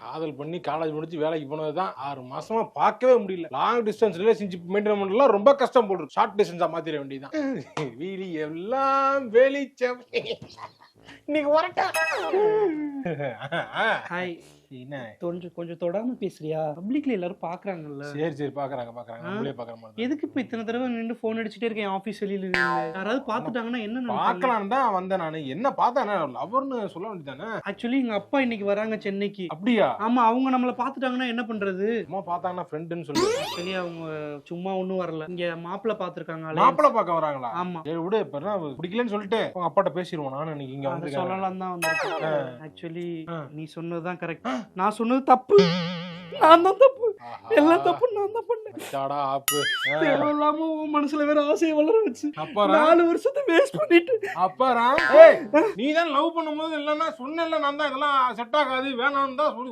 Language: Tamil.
காதல் பண்ணி காலேஜ் முடிச்சு வேலைக்கு போனதுதான் 6 மாசமா பார்க்கவே முடியல. லாங் டிஸ்டன்ஸ் ரிலேஷன்ஷிப் மெயின்டைன் பண்ணலாம் ரொம்ப கஷ்டம் போடுது. ஷார்ட் டிஸ்டன்ஸா மாத்திர வேண்டியதான். வீலி எல்லாம் வெளிச்சம். இன்னைக்கு வரட்டா. ஹாய். என்ன கொஞ்சம் தொடாம பேசுறியா? பப்ளிக்ல எல்லாரும் பாக்குறாங்கல்ல. சரி பாக்குறாங்க நம்மளே பாக்குற மாதிரி. எதுக்கு இப்ப இத்தனை தடவை நின்று போன் அடிச்சுட்டே இருக்கேன் ஆபீஸ் வெளியில? யாராவது பாத்துட்டாங்கன்னா என்ன நினைப்பாங்க? பார்க்கலான்னு தான் வந்தேன் நானு. என்ன பார்த்தானே லவர்னு சொல்ல வேண்டியதானே. ஆக்சுவலி எங்க அப்பா இன்னைக்கு வராங்க சென்னைக்கு. அப்படியா? ஆமா, அவங்க நம்மள பாத்துட்டாங்கன்னா என்ன பண்றது? அம்மா பார்த்தாங்கன்னா ஃப்ரெண்டுன்னு சொல்லுவாங்க. ஆக்சுவலி அவங்க சும்மா ஒண்ணும் வரல, இங்க மாப்பிள்ளை பாத்துருக்காங்க. மாப்பிள்ளை பார்க்க வராங்களா? ஆமா. சரி விடு, இப்ப பிடிக்கலன்னு சொல்லிட்டு உங்க அப்பாட்ட பேசிடுவோம். நானும் இன்னைக்கு இங்க வந்து சொல்லலாம் தான் வந்திருக்கேன். ஆக்சுவலி நீ சொன்னதுதான் கரெக்ட், நான் சொன்னது தப்பு. நான் தான் தப்பு, எல்லாம் தப்பு நான் தான் பண்ணேன். தேவையில்லாம உன் மனசுல வேற ஆசையை வளர வச்சு 4 வருஷத்தை வேஸ்ட் பண்ணிட்டு நீ தான் லவ் பண்ணும்போது இல்லன்னா சொன்னேன்ல நான் தான் இதெல்லாம் செட் ஆகாது வேணாம்னு தான் சொல்லி